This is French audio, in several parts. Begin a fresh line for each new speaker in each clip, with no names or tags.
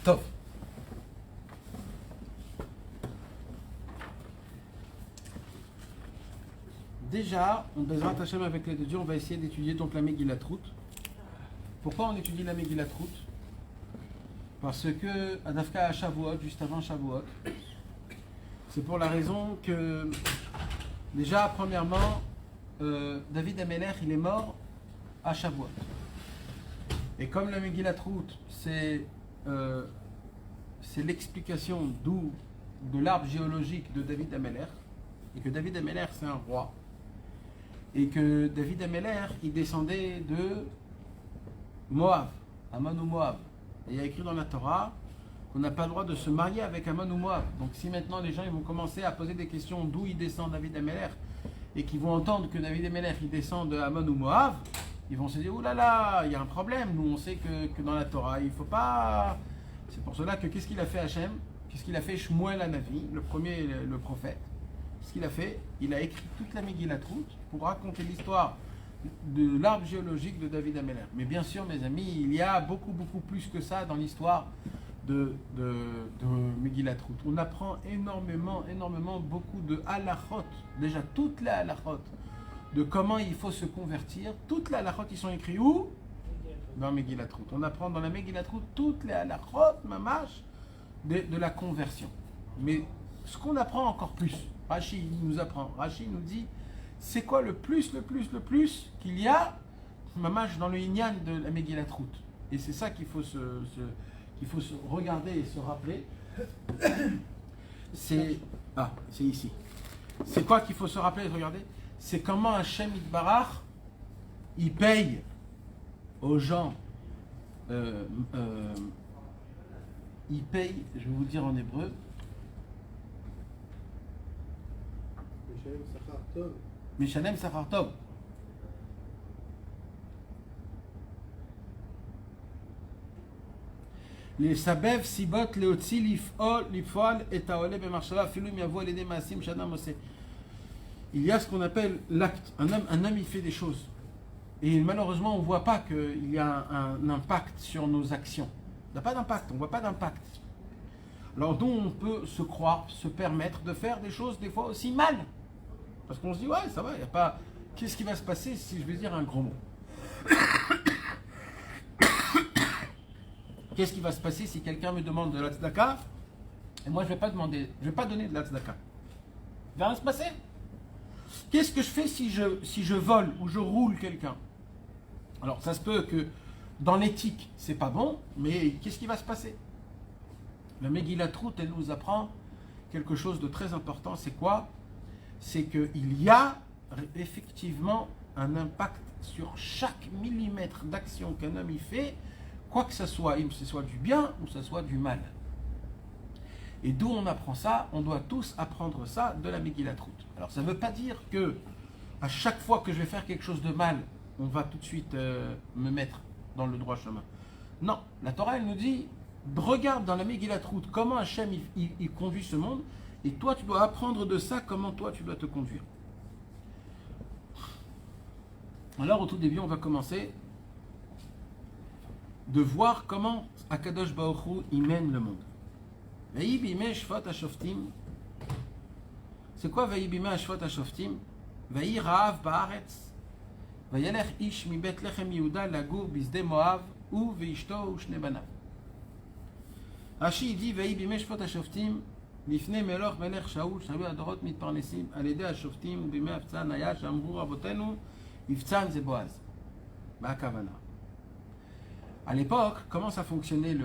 Tov. Déjà, on Bezrat Hashem avec l'aide de Dieu, on va essayer d'étudier donc la Megillat Ruth. Pourquoi on étudie la Megillat Ruth? Parce que Adafka à Shavuot, juste avant Shavuot, c'est pour la raison que déjà, premièrement, David Amelech, il est mort à Shavuot. Et comme la Megillat Ruth, c'est l'explication de l'arbre géologique de David Amelech, et que David Amelech c'est un roi, et que David Amelech il descendait de Moab, Ammon ou Moab. Et il y a écrit dans la Torah qu'on n'a pas le droit de se marier avec Ammon ou Moab. Donc si maintenant les gens ils vont commencer à poser des questions d'où il descend David Amelech, et qu'ils vont entendre que David Amelech il descend de Ammon ou Moab, ils vont se dire, oh là là, il y a un problème, nous on sait que dans la Torah, il ne faut pas... C'est pour cela que qu'est-ce qu'il a fait Hachem? Qu'est-ce qu'il a fait Shmuel Hanavi, le premier, le prophète? Ce qu'il a fait, il a écrit toute la Megillat Ruth pour raconter l'histoire de l'arbre géologique de David Amelech. Mais bien sûr, mes amis, il y a beaucoup plus que ça dans l'histoire de Megillat Ruth. On apprend énormément, beaucoup de halachot, déjà toutes les halachot, de comment il faut se convertir. Toutes les halachot, ils sont écrits où? Dans Megillat Ruth. On apprend dans la Megillat Ruth toutes les halachot, mamash, de la conversion. Mais ce qu'on apprend encore plus, Rashi nous apprend, Rashi nous dit, c'est quoi le plus qu'il y a, mamash, dans le Inyan de la Megillat Ruth. Et c'est ça qu'il faut se regarder et se rappeler. C'est ici. C'est quoi qu'il faut se rappeler et regarder? C'est comment Hachem Yitbarach, il paye aux gens, il paye, je vais vous dire en hébreu, Meshalem Sachar Tov. Les sabev sibot leotzi lifol et taole bemarshava filum yavo alede maasim shadam ose. Il y a ce qu'on appelle l'acte. Un homme il fait des choses. Et malheureusement, on ne voit pas qu'il y a un impact sur nos actions. Il n'y a pas d'impact, on ne voit pas d'impact. Alors d'où on peut se croire, se permettre de faire des choses des fois aussi mal. Parce qu'on se dit, ouais, ça va, il n'y a pas... Qu'est-ce qui va se passer si je vais dire un gros mot? Qu'est-ce qui va se passer si quelqu'un me demande de la tzedaka et moi je ne vais pas donner de la tzedaka? Il va rien se passer. Qu'est-ce que je fais si je vole ou je roule quelqu'un? Alors ça se peut que dans l'éthique c'est pas bon, mais qu'est-ce qui va se passer? La Megillat Ruth, elle nous apprend quelque chose de très important. C'est quoi? C'est qu'il y a effectivement un impact sur chaque millimètre d'action qu'un homme y fait, quoi que ce soit du bien ou que ce soit du mal. Et d'où on apprend ça? On doit tous apprendre ça de la Megillat Ruth. Alors ça ne veut pas dire que à chaque fois que je vais faire quelque chose de mal, on va tout de suite me mettre dans le droit chemin. Non, la Torah elle nous dit, regarde dans la Megillat Ruth comment Hachem il conduit ce monde, et toi tu dois apprendre de ça comment toi tu dois te conduire. Alors au tout début on va commencer de voir comment Akadosh Baruch Hu il mène le monde. Vayi bimei shvot hashoftim. C'est quoi Vayi bimei shvot hashoftim? Vayi ra'av ba'aretz. Vayelech ish mi bet lechem Yehuda lagur bisde Moav u veishto u shne banav. Rashi dit Vayi bimei shvot hashoftim לפני מלך שאול שהיו הדורות מתפרנסים על ידי השופטים ובימי הפצן היה שאמרו רבותינו יפצן זה בועז. מה הכוונה? À l'époque, comment ça fonctionnait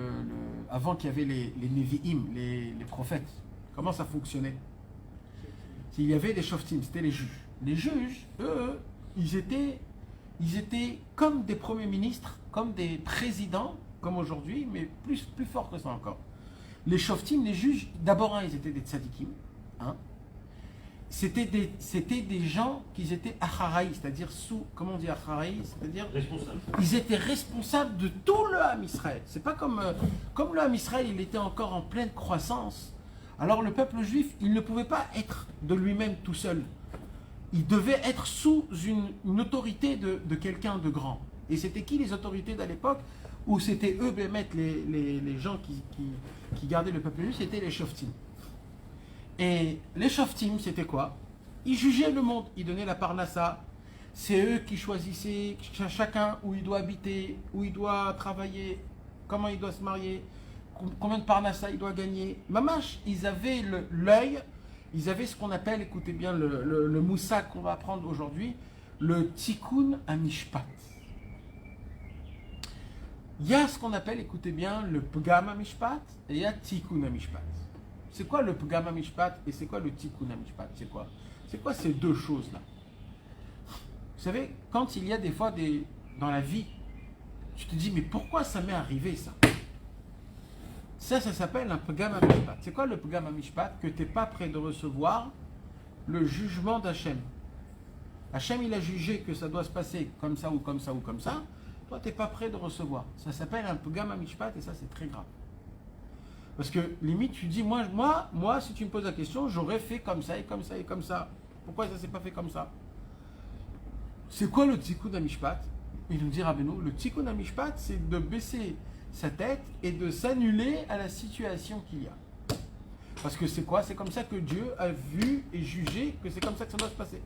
avant qu'il y avait les Nevi'im, les prophètes? Comment ça fonctionnait? Il y avait les shoftim, c'était les juges. Les juges, eux, ils étaient comme des premiers ministres, comme des présidents, comme aujourd'hui, mais plus fort que ça encore. Les shoftim, les juges, d'abord, ils étaient des tzadikim. C'était des gens qui étaient acharaïs, c'est-à-dire comment on dit acharaïs, c'est-à-dire ils étaient responsables de tout le Ham Israël. C'est pas comme le Ham Israël, il était encore en pleine croissance. Alors le peuple juif, il ne pouvait pas être de lui-même tout seul. Il devait être sous une autorité de quelqu'un de grand. Et c'était qui les autorités d'à l'époque? où c'était eux, Bémet, les gens qui gardaient le peuple juif, c'était les Shoftim. Et les Shoftim, c'était quoi? Ils jugeaient le monde, ils donnaient la parnassa. C'est eux qui choisissaient chacun où il doit habiter, où il doit travailler, comment il doit se marier, combien de parnassa il doit gagner. Mamash, ils avaient l'œil, ils avaient ce qu'on appelle, écoutez bien, le moussa qu'on va apprendre aujourd'hui, le tikkun amishpat. Il y a ce qu'on appelle, écoutez bien, le pgam amishpat et il y a tikkun amishpat. C'est quoi le pgam amishpat et c'est quoi le tikkun amishpat? C'est quoi? C'est quoi ces deux choses-là? Vous savez, quand il y a des fois dans la vie, tu te dis, mais pourquoi ça m'est arrivé ça? Ça s'appelle un pgam amishpat. C'est quoi le pgam amishpat? Que tu n'es pas prêt de recevoir le jugement d'Hachem. Hachem, il a jugé que ça doit se passer comme ça ou comme ça ou comme ça. Toi, tu n'es pas prêt de recevoir. Ça s'appelle un pgam amishpat et ça, c'est très grave. Parce que limite, tu dis, moi, si tu me poses la question, j'aurais fait comme ça et comme ça et comme ça. Pourquoi ça ne s'est pas fait comme ça? C'est quoi le tikkun amishpat? Il nous dit Rabbeinu, le tikkun amishpat, c'est de baisser sa tête et de s'annuler à la situation qu'il y a. Parce que c'est quoi? C'est comme ça que Dieu a vu et jugé que c'est comme ça que ça doit se passer.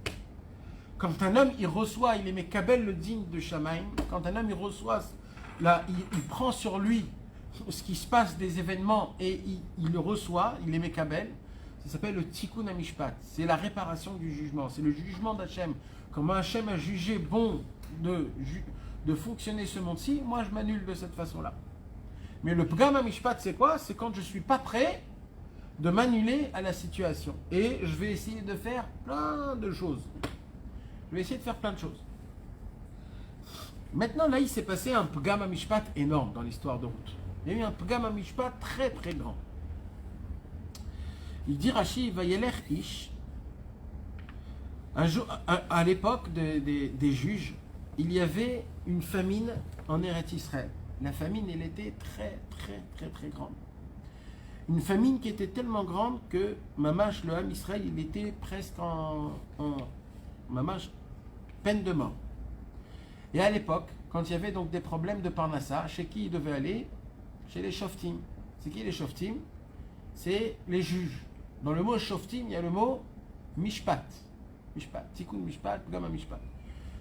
Quand un homme, il reçoit, il est Mekabel le digne de Shamaim, quand un homme, il reçoit, là, il prend sur lui ce qui se passe des événements et il le reçoit, il est Mekabel, ça s'appelle le tikkun amishpat. C'est la réparation du jugement, c'est le jugement d'Hachem. Comment Hachem a jugé bon de fonctionner ce monde-ci, moi je m'annule de cette façon-là. Mais le pgam amishpat, c'est quoi? C'est quand je ne suis pas prêt de m'annuler à la situation. Et je vais essayer de faire plein de choses. Je vais essayer de faire plein de choses. Maintenant, là, il s'est passé un pgam amishpat énorme dans l'histoire de Ruth. Il y a eu un pgam amishpat très très grand. Il dit Rashi, Vayeler Ish. Un jour, à l'époque des juges, il y avait une famine en Eretz Israël. La famine, elle était très, très, très, très grande. Une famine qui était tellement grande que Mamash, le Ham Israël, il était presque en Mamash, peine de mort. Et à l'époque, quand il y avait donc des problèmes de Parnassa, chez qui il devait aller? Chez les Shoftim. C'est qui les Shoftim? C'est les juges. Dans le mot Shoftim, il y a le mot Mishpat. Mishpat, Tikkun Mishpat, Pgam Mishpat.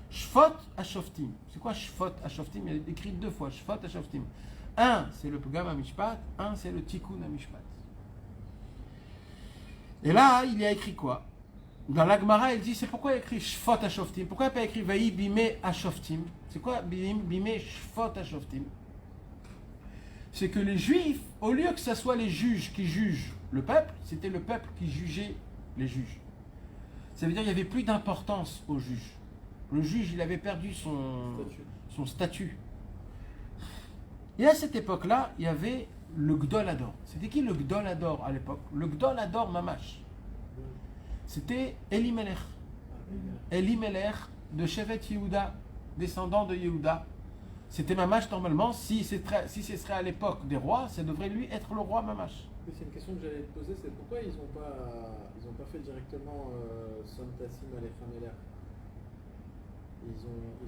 Shfot HaShoftim. C'est quoi Shfot HaShoftim? Il est écrit deux fois, Shfot HaShoftim. Un, c'est le Pgam Mishpat, un, c'est le Tikkun Mishpat. Et là, il y a écrit quoi? Dans l'Agmara, il dit, c'est pourquoi il y a écrit Shfot HaShoftim? Pourquoi il n'y a pas écrit Vaï Bime HaShoftim? C'est quoi Bime Shfot HaShoftim? C'est que les Juifs, au lieu que ce soit les juges qui jugent le peuple, c'était le peuple qui jugeait les juges. Ça veut dire qu'il n'y avait plus d'importance au juge. Le juge, il avait perdu son statut. Et à cette époque-là, il y avait le Gdol Hador. C'était qui le Gdol Hador à l'époque? Le Gdol Hador Mamash. C'était Elimelech. Elimelech de Shevet Yehuda, descendant de Yehuda. C'était Mamash normalement. Si ce serait à l'époque des rois, ça devrait lui être le roi Mamash.
C'est une question que j'allais te poser, c'est pourquoi ils ont pas fait directement Son Tassim Alechem Eler. Ils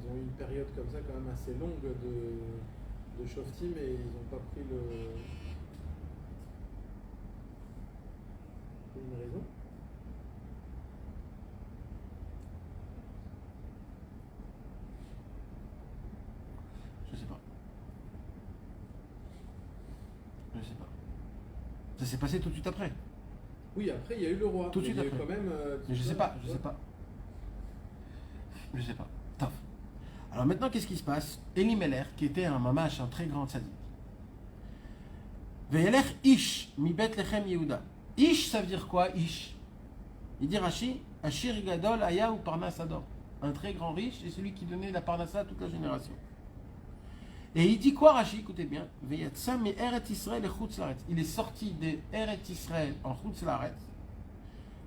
ont eu une période comme ça quand même assez longue de Shoftim et ils n'ont pas pris une raison.
Je sais pas. Je sais pas. Ça s'est passé tout de suite après.
Oui, après il y a eu le roi.
Tout de suite après.
Quand même,
mais je sais pas, je sais pas. Je sais pas. Tough. Alors maintenant, qu'est-ce qui se passe? Elimelech, qui était un mamash, un très grand tzaddik. Veyelech Ish, mi Bethlehem Yehuda. Ish, ça veut dire quoi, Ish? Il dit Rashi, Ashir Gadol Aya ou Parnas Ador. Un très grand riche, et celui qui donnait la Parnassa à toute la génération. Et il dit quoi, Rashi? Écoutez bien. Veyatsa mi Eret Israël et Chutz Laretz. Il est sorti de Eret Israël en Chutz Laretz.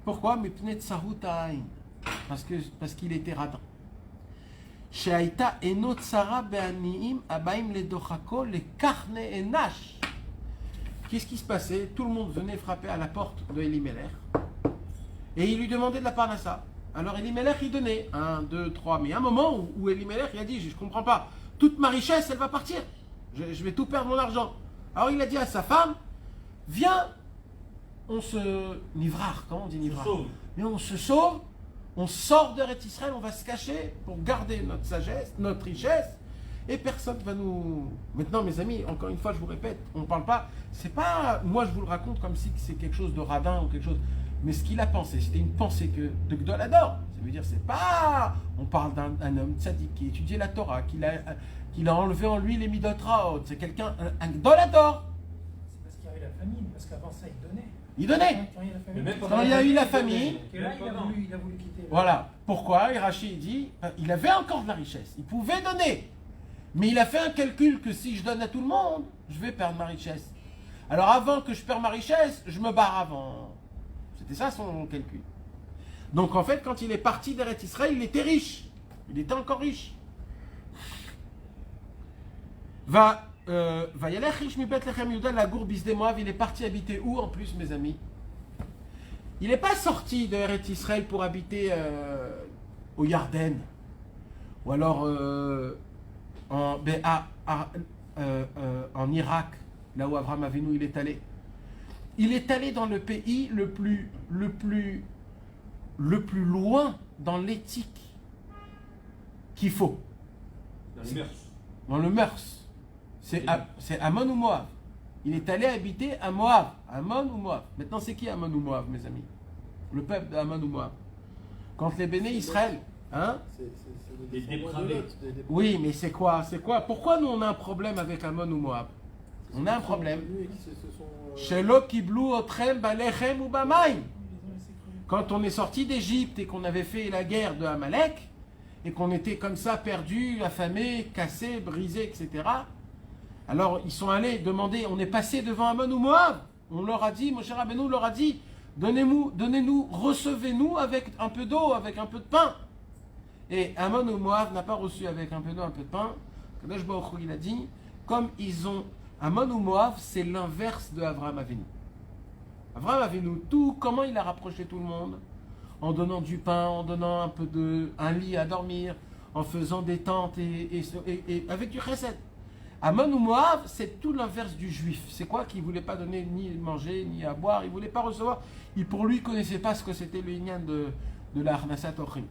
Pourquoi? Mipnet Sahut Ha'ain. Parce qu'il était radin. Shehaïta enot tsara be'aniim abaim ledochako le karne enash. Qu'est-ce qui se passait? Tout le monde venait frapper à la porte de Elimelech et il lui demandait de la parnassa. Alors Elimelech il donnait 1, 2, 3. Mais il y a un moment où Elimelech il a dit, je ne comprends pas, toute ma richesse elle va partir. Je vais tout perdre mon argent. Alors il a dit à sa femme, viens, on se nivrar, comment on dit nivrar? Mais on se sauve, on sort d'Eretz Israël, on va se cacher pour garder notre sagesse, notre richesse, et personne va nous... Maintenant, mes amis, encore une fois, je vous répète, on ne parle pas... C'est pas... Moi, je vous le raconte comme si c'est quelque chose de radin ou quelque chose... Mais ce qu'il a pensé, c'était une pensée de Gdolador. Ça veut dire, c'est pas... On parle d'un homme tzaddik qui étudiait la Torah, qu'il a enlevé en lui les midot raot. C'est quelqu'un... Un Gdolador.
C'est parce qu'il y avait la famine, parce qu'avant ça, il donnait.
Il donnait. Quand il y a eu la famine...
Et là, il a voulu quitter.
Voilà. Pourquoi? Et Rachid dit, il avait encore de la richesse. Il pouvait donner. Mais il a fait un calcul que si je donne à tout le monde, je vais perdre ma richesse. Alors avant que je perde ma richesse, je me barre avant. C'était ça son calcul. Donc en fait, quand il est parti d'Eretz Israël, il était riche. Il était encore riche. Vayalech riche mi Bethlehem Yuda la gourbis des Moab. Il est parti habiter où en plus, mes amis? Il n'est pas sorti de Eretz Israël pour habiter au Yarden. Ou alors en Irak, là où Abraham Avinu il est allé. Il est allé dans le pays le plus loin dans l'éthique qu'il faut.
Dans les mœurs.
Dans le mœurs. C'est Ammon ou Moab. Il est allé habiter à Moab. Ammon ou Moab. Maintenant, c'est qui Ammon ou Moab, mes amis? Le peuple d'Ammon ou Moab. Quand les béné Israël... Hein?
Des dépravés.
Oui, mais c'est quoi? Pourquoi nous on a un problème avec Ammon ou Moab? On a un problème. Shelo kiblu otrem balechem ou bamaim. Quand on est sorti d'Égypte et qu'on avait fait la guerre de Amalek, et qu'on était comme ça perdus, affamés, cassés, brisés, etc. Alors ils sont allés demander, on est passé devant Ammon ou Moab. On leur a dit, Moshe Rabbeinu leur a dit, donnez-nous, recevez-nous avec un peu d'eau, avec un peu de pain. Et Ammon ou Moab n'a pas reçu avec un peu d'eau, un peu de pain. Kadosh Baruch Hu, il a dit, comme ils ont... Ammon ou Moab, c'est l'inverse de Avraham Avinu. Avraham Avinu, comment il a rapproché tout le monde? En donnant du pain, en donnant un lit à dormir, en faisant des tentes et avec du chesed. Ammon ou Moab, c'est tout l'inverse du juif. C'est quoi? Qu'il ne voulait pas donner ni manger, ni à boire, il ne voulait pas recevoir. Pour lui, il ne connaissait pas ce que c'était le inyan de la Harnasat Ochim.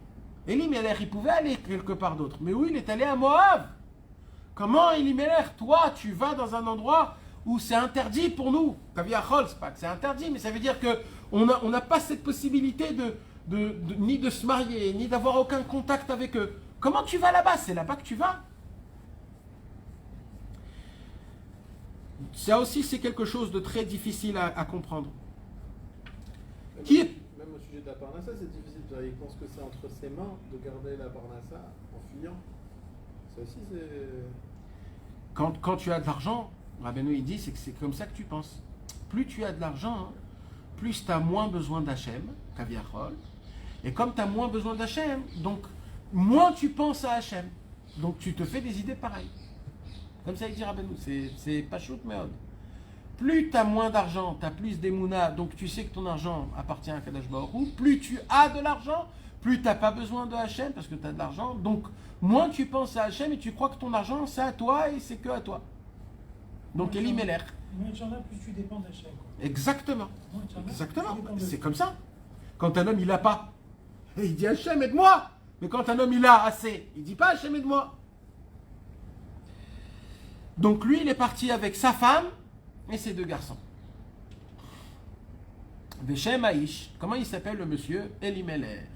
Elimelech, il pouvait aller quelque part d'autre. Mais oui, il est allé à Moab. Comment Elimelech, toi, tu vas dans un endroit où c'est interdit pour nous? Kaviachol, c'est pas que c'est interdit, mais ça veut dire qu'on n'a pas cette possibilité ni de se marier, ni d'avoir aucun contact avec eux. Comment tu vas là-bas? C'est là-bas que tu vas. Ça aussi, c'est quelque chose de très difficile à comprendre.
Même au sujet de la Parnassa, c'est difficile. Il pense que c'est entre ses mains de garder la Parnassa en fuyant. Ça aussi, c'est...
Quand tu as de l'argent, Rabbeinu il dit, c'est que c'est comme ça que tu penses. Plus tu as de l'argent, plus tu as moins besoin d'Hachem, Kaviachol. Et comme tu as moins besoin d'Hachem, donc moins tu penses à Hachem. Donc tu te fais des idées pareilles. Comme ça il dit Rabbeinu, c'est pas chouk meod. Plus tu as moins d'argent, tu as plus d'émouna, donc tu sais que ton argent appartient à Kadosh Baruch Hu. Plus tu as de l'argent, plus tu n'as pas besoin de Hachem parce que tu as de l'argent. Donc moins tu penses à Hachem et tu crois que ton argent c'est à toi et c'est que à toi. Donc Elimelech.
Moins tu en as, plus tu dépends d'Hachem.
Exactement. Exactement. C'est comme ça. Quand un homme il n'a pas, il dit Hachem aide-moi. Mais quand un homme il a assez, il dit pas Hachem aide-moi. Donc lui il est parti avec sa femme et ses deux garçons. Veshem Aïch, comment il s'appelle le monsieur? Elimelech.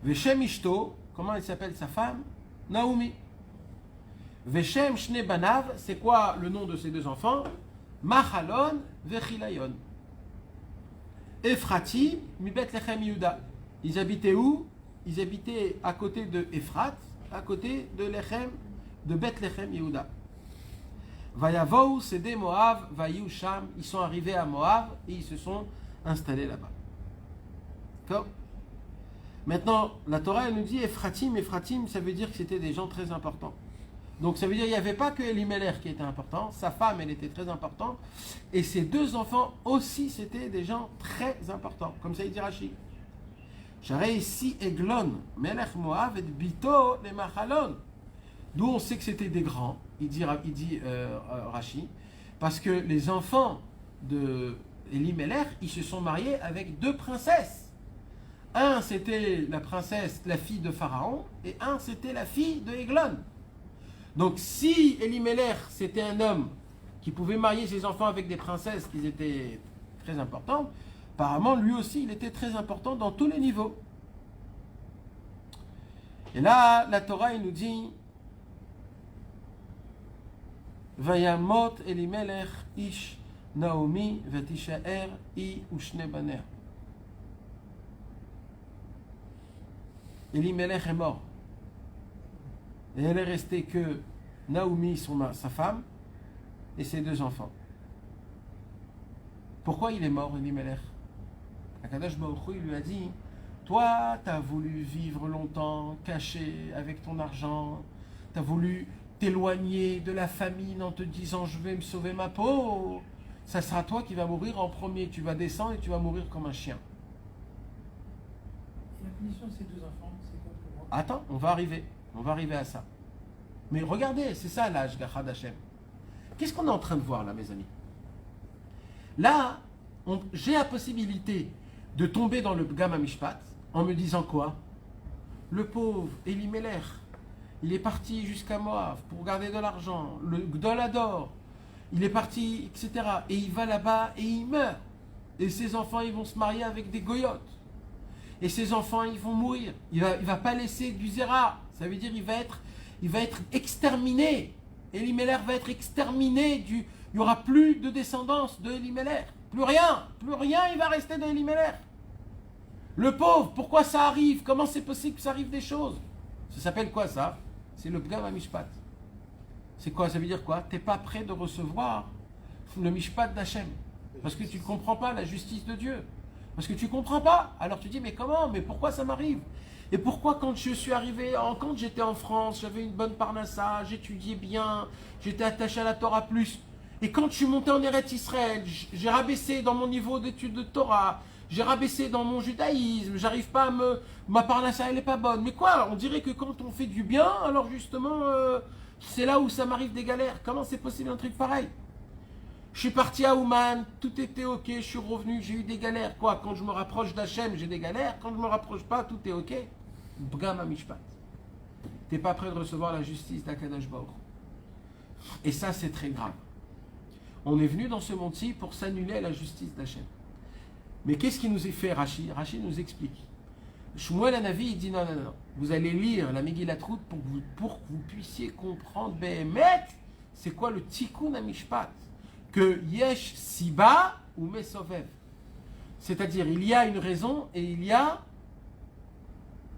Veshem Ishto, comment il s'appelle sa femme? Naomi. Veshem Shne Banav, c'est quoi le nom de ses deux enfants? Machalon Vechilayon. Ephrati mi Bethlehem Yehuda. Ils habitaient où? Ils habitaient à côté de Ephrat, à côté de Bethlehem Yehuda. Vayavou, c'est des Moab, Vayu Sham, ils sont arrivés à Moab et ils se sont installés là-bas. D'accord? Maintenant, la Torah elle nous dit Ephratim, ça veut dire que c'était des gens très importants. Donc ça veut dire qu'il n'y avait pas que Elimelech qui était important, sa femme elle était très importante, et ses deux enfants aussi c'était des gens très importants, comme ça il dit Rashi. J'arrête ici Eglon, Melech Moab et Bito les Machalon. D'où on sait que c'était des grands. il dit Rashi, parce que les enfants de Elimelech, ils se sont mariés avec 2 princesses. Un, c'était la princesse, la fille de Pharaon, et un, c'était la fille de Eglon. Donc, si Elimelech, c'était un homme qui pouvait marier ses enfants avec des princesses qui étaient très importantes, apparemment, lui aussi, il était très important dans tous les niveaux. Et là, la Torah, il nous dit Vayamot Elimelech ish Naomi vetishaer I ushne baner. Elimelech est mort. Et elle est restée que Naomi, sa femme, et ses 2 enfants. Pourquoi il est mort, Elimelech? Akadosh Baruch Hu, il lui a dit, toi, tu as voulu vivre longtemps, caché avec ton argent, tu as voulu t'éloigner de la famine en te disant, je vais me sauver ma peau. Ça sera toi qui vas mourir en premier. Tu vas descendre et tu vas mourir comme un chien.
Et la punition de ces 2 enfants, c'est quoi pour moi?
Attends, on va arriver à ça. Mais regardez, c'est ça l'âge d'Achad Hashem. Qu'est-ce qu'on est en train de voir là, mes amis? Là, j'ai la possibilité de tomber dans le Pgam HaMishpat en me disant quoi? Le pauvre Elimelech, il est parti jusqu'à Moab pour garder de l'argent, le Gdol Hador, il est parti, etc. Et il va là-bas et il meurt. Et ses enfants, ils vont se marier avec des goyotes. Et ses enfants, ils vont mourir. Il va pas laisser du zéra. Ça veut dire il va être exterminé. Elimelech va être exterminé. Il n'y aura plus de descendance de Elimelech. Plus rien, il va rester de Elimelech. Le pauvre, pourquoi ça arrive? Comment c'est possible que ça arrive des choses? Ça s'appelle quoi ça? C'est le Pgam HaMishpat. C'est quoi? Ça veut dire quoi? T'es pas prêt de recevoir le Mishpat d'Hachem. Parce que tu ne comprends pas la justice de Dieu. Parce que tu ne comprends pas. Alors tu dis, mais comment? Mais pourquoi ça m'arrive? Et pourquoi quand je suis arrivé, quand j'étais en France, j'avais une bonne parnassa, j'étudiais bien, j'étais attaché à la Torah plus. Et quand je suis monté en Eretz Israël, j'ai rabaissé dans mon niveau d'études de Torah, j'ai rabaissé dans mon judaïsme, j'arrive pas à ma parnassa elle n'est pas bonne. Mais quoi? On dirait que quand on fait du bien, alors justement, c'est là où ça m'arrive des galères. Comment c'est possible un truc pareil? Je suis parti à Ouman, tout était ok, je suis revenu, j'ai eu des galères. Quoi? Quand je me rapproche d'Hachem, j'ai des galères. Quand je me rapproche pas, tout est ok. Pgam HaMishpat. T'es pas prêt de recevoir la justice d'Akadosh Baruch Hu. Et ça, c'est très grave. On est venu dans ce monde-ci pour s'annuler à la justice d'Hachem. Mais qu'est-ce qui nous est fait, Rashi? Rashi nous explique. Shmuel Hanavi, il dit non. Vous allez lire la Megillat Ruth pour que vous puissiez comprendre, Behemet, c'est quoi le Tikkun HaMishpat? Que Yesh Siba ou Mesovev. C'est-à-dire, il y a une raison et il y a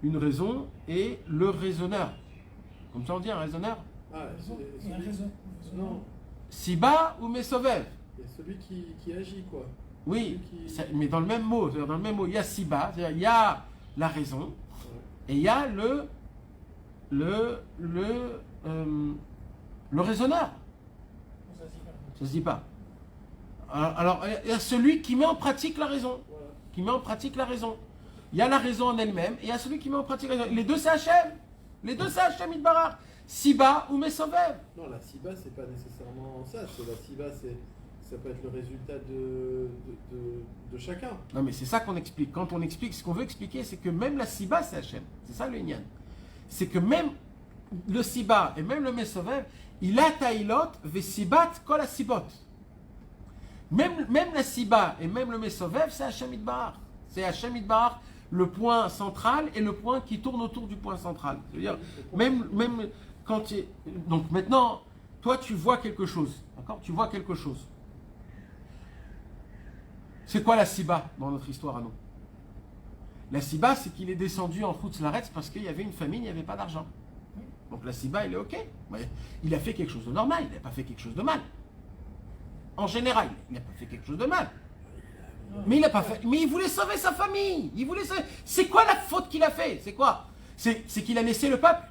une raison et le raisonneur. Comme ça on dit un raisonneur?
Ah,
Il y a un raison.
Non,
Siba ou Mesovev.
il y a celui qui agit, quoi.
Oui,
Celui qui-
mais dans le même mot. C'est-à-dire dans le même mot, il y a Siba, c'est-à-dire il y a la raison
Ouais.
et il y a le raisonneur.
Ça se dit pas.
Ça se dit pas. Alors, il y a celui qui met en pratique la raison.
Voilà.
Qui met en pratique la raison. Il y a la raison en elle-même et il y a celui qui met en pratique la raison. Les deux, c'est Hachem. Les deux, c'est Hachem Itbarach. Siba ou Mesovev.
Non, la Siba, c'est pas nécessairement ça. La Siba, ça peut être le résultat de chacun.
Non, mais c'est ça qu'on explique. Quand on explique, ce qu'on veut expliquer, c'est que même la Siba, c'est Hachem. C'est ça le Inyan. C'est que même le Siba et même le Mesovev, il a tailot vesibat kol asibot. Même la Siba et même le Mesovev, c'est Hachem Itbarach. C'est Hachem Itbarach, le point central et le point qui tourne autour du point central. C'est-à-dire, même quand tu... Donc maintenant, toi tu vois quelque chose. D'accord? Tu vois quelque chose. C'est quoi la Siba dans notre histoire à nous? La Siba, c'est qu'il est descendu en Chutz Laretz parce qu'il y avait une famine, il n'y avait pas d'argent. Donc la Siba, il est ok. Mais il a fait quelque chose de normal, il n'a pas fait quelque chose de mal. En général, il n'a pas fait quelque chose de mal. Mais il n'a pas fait. Mais il voulait sauver sa famille. Il voulait sauver. C'est quoi la faute qu'il a fait? C'est quoi? C'est qu'il a laissé le peuple.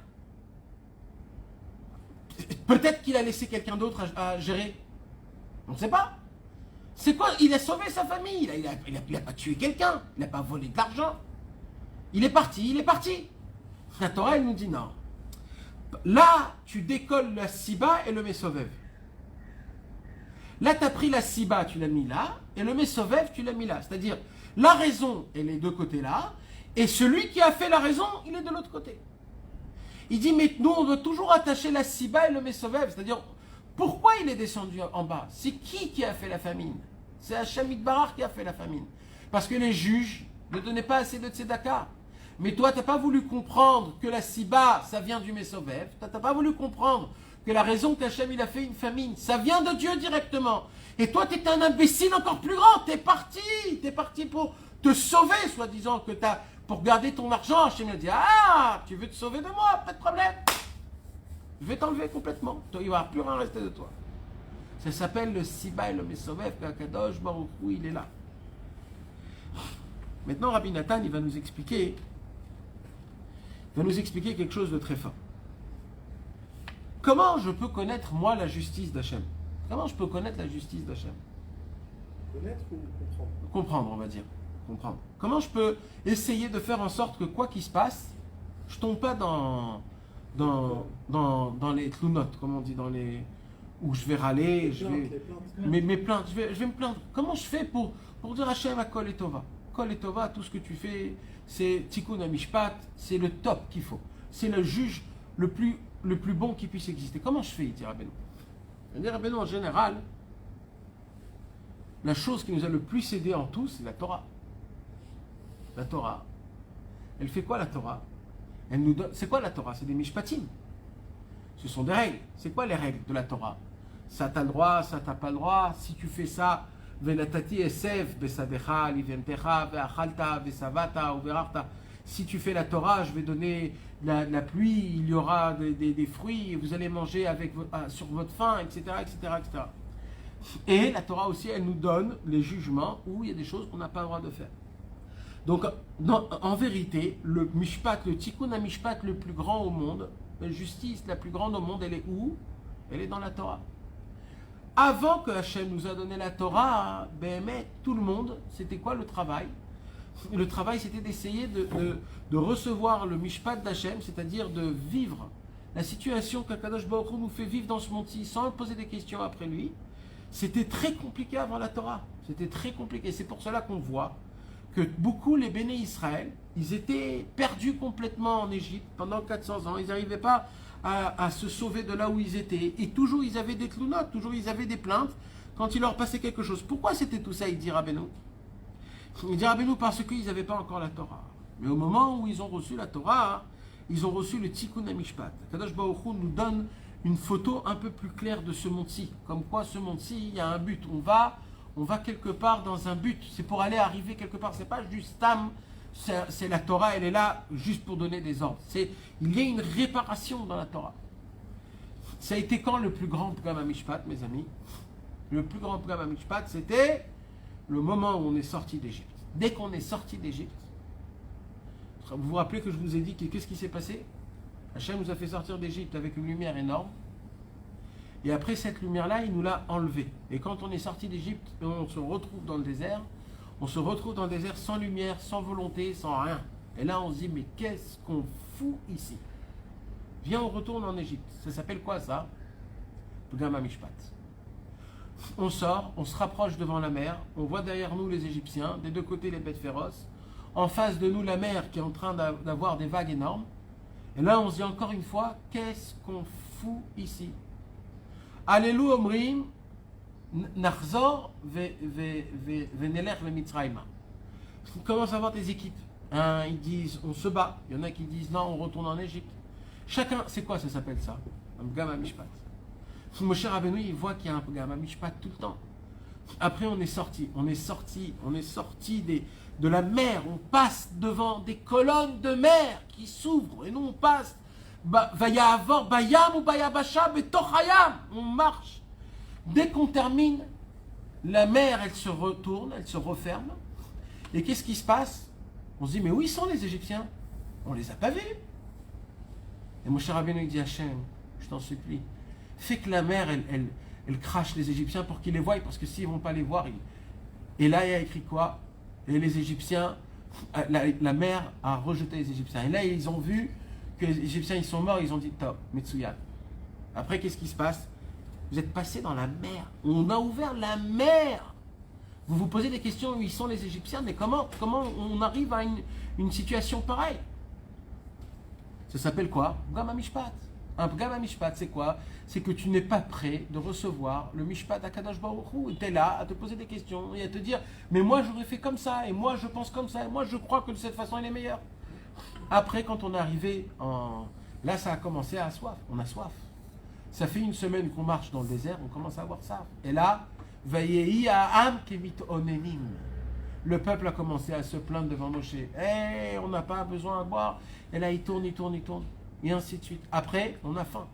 Peut-être qu'il a laissé quelqu'un d'autre à gérer. On ne sait pas. C'est quoi? Il a sauvé sa famille. Il n'a pas tué quelqu'un. Il n'a pas volé de l'argent. Il est parti. La Torah, elle nous dit non. Là, tu décolles la siba et le mesovev. Là, tu as pris la siba, tu l'as mis là, et le mesovev, tu l'as mis là. C'est-à-dire, la raison, elle est de côté là, et celui qui a fait la raison, il est de l'autre côté. Il dit, mais nous, on doit toujours attacher la siba et le mesovev. C'est-à-dire, pourquoi il est descendu en bas? C'est qui a fait la famine? C'est Hachem Yitbarach qui a fait la famine. Parce que les juges ne donnaient pas assez de tzedaka. Mais toi, tu n'as pas voulu comprendre que la siba, ça vient du mesovev. Tu n'as pas voulu comprendre que la raison qu'Hachem il a fait une famine, ça vient de Dieu directement. Et toi, tu es un imbécile encore plus grand. Tu es parti pour te sauver, soi-disant, pour garder ton argent. Hachem a dit, ah, tu veux te sauver de moi, pas de problème. Je vais t'enlever complètement. Il ne va plus rien rester de toi. Ça s'appelle le siba et le mesovev, qu'Akadosh Baruch Hu, il est là. Maintenant, Rabbi Nathan, il va nous expliquer quelque chose de très fort. Comment je peux connaître, moi, la justice d'Hachem? Comment je peux connaître la justice d'Hachem?
Connaître ou comprendre?
Comprendre, on va dire. Comprendre. Comment je peux essayer de faire en sorte que quoi qu'il se passe, je tombe pas dans les tlounotes, comme on dit, où je vais râler, mes plaintes, je vais me plaindre. Comment je fais pour dire Hachem à Kol et Tova? Kol et Tova, tout ce que tu fais, c'est Tikkun HaMishpat, c'est le top qu'il faut. C'est le juge le plus bon qui puisse exister. Comment je fais, il dit Rabbeinu? Il dit Rabbeinu, en général, la chose qui nous a le plus aidé en tout, c'est la Torah. La Torah, elle fait quoi la Torah? Elle nous donne. C'est quoi la Torah? C'est des mishpatim. Ce sont des règles. C'est quoi les règles de la Torah? Ça t'as le droit, ça t'as pas le droit. Si tu fais ça, venatati esev besadecha liventecha veachalta vesavata uverarta. Si tu fais la Torah, je vais donner la pluie, il y aura des fruits, et vous allez manger sur votre faim, etc., etc., etc. Et la Torah aussi, elle nous donne les jugements où il y a des choses qu'on n'a pas le droit de faire. Donc, en vérité, le mishpat, le tikkun mishpat le plus grand au monde, la justice la plus grande au monde, elle est où? Elle est dans la Torah. Avant que Hachem nous a donné la Torah, tout le monde, c'était quoi le travail? Le travail, c'était d'essayer de recevoir le mishpat d'Hachem, c'est-à-dire de vivre la situation qu'Akadosh Baruch Hu nous fait vivre dans ce monde-ci sans poser des questions après lui. C'était très compliqué avant la Torah. C'était très compliqué. C'est pour cela qu'on voit que beaucoup, les béné Israël, ils étaient perdus complètement en Égypte pendant 400 ans. Ils n'arrivaient pas à se sauver de là où ils étaient. Et toujours, ils avaient des tlounotes, toujours, ils avaient des plaintes quand il leur passait quelque chose. Pourquoi c'était tout ça, il dit Rabbeinu? Il dit Rabbeinu parce qu'ils n'avaient pas encore la Torah. Mais au moment où ils ont reçu la Torah, ils ont reçu le Tikkun HaMishpat. Kadosh Baruch Hu nous donne une photo un peu plus claire de ce monde-ci. Comme quoi, ce monde-ci, il y a un but. On va quelque part dans un but. C'est pour aller arriver quelque part. C'est pas juste tam. C'est la Torah, elle est là juste pour donner des ordres. Il y a une réparation dans la Torah. Ça a été quand le plus grand Pgam HaMishpat, mes amis? Le plus grand Pgam HaMishpat, c'était le moment où on est sorti d'Égypte. Dès qu'on est sorti d'Égypte, vous vous rappelez que je vous ai dit qu'est-ce qui s'est passé? Hachem nous a fait sortir d'Égypte avec une lumière énorme. Et après cette lumière-là, il nous l'a enlevée. Et quand on est sorti d'Égypte, on se retrouve dans le désert. On se retrouve dans le désert sans lumière, sans volonté, sans rien. Et là, on se dit, mais qu'est-ce qu'on fout ici? Viens, on retourne en Égypte. Ça s'appelle quoi ça? Pgam HaMishpat. On sort, on se rapproche devant la mer. On voit derrière nous les Égyptiens, des deux côtés les bêtes féroces. En face de nous, la mer qui est en train d'avoir des vagues énormes. Et là, on se dit encore une fois, qu'est-ce qu'on fout ici? Allélu Omrim, Nachzor, Venelech, Mitzrayma. On commence à voir des équipes. Ils disent, on se bat. Il y en a qui disent, non, on retourne en Égypte. Chacun, c'est quoi ça s'appelle ça? Un Pgam HaMishpat. Moshe Rabbeinu, il voit qu'il y a un Pgam HaMishpat tout le temps. Après, on est sorti de la mer, on passe devant des colonnes de mer qui s'ouvrent, et nous on passe, Vayavor, Bayam ou Bayabasha, Betochayam, on marche. Dès qu'on termine, la mer, elle se retourne, elle se referme, et qu'est-ce qui se passe? On se dit, mais où ils sont les Égyptiens? On les a pas vus. Et Moshe Rabbeinu dit, Hachem, je t'en supplie, fais que la mer, elle crache les Égyptiens pour qu'ils les voient, parce que s'ils ne vont pas les voir, et là il y a écrit quoi? Et les Égyptiens, la mer a rejeté les Égyptiens. Et là ils ont vu que les Égyptiens ils sont morts, ils ont dit top, Metsuyan. Après, qu'est-ce qui se passe? Vous êtes passé dans la mer. On a ouvert la mer. Vous vous posez des questions où ils sont les Égyptiens, mais comment on arrive à une situation pareille? Ça s'appelle quoi? Pgam Mishpat. Un Pgam Mishpat, c'est quoi? C'est que tu n'es pas prêt de recevoir le Mishpat d'Akadosh Baruch Hu. Tu es là à te poser des questions et à te dire, mais moi j'aurais fait comme ça, et moi je pense comme ça, et moi je crois que de cette façon elle est meilleure. Après, quand on est arrivé en... Là, ça a commencé à soif. On a soif. Ça fait une semaine qu'on marche dans le désert, on commence à avoir ça. Et là, Vayehi Ha'am Kemit Onenim. Le peuple a commencé à se plaindre devant Moshe. Hey, on n'a pas besoin à boire. Et là, il tourne. Et ainsi de suite. Après, on a faim.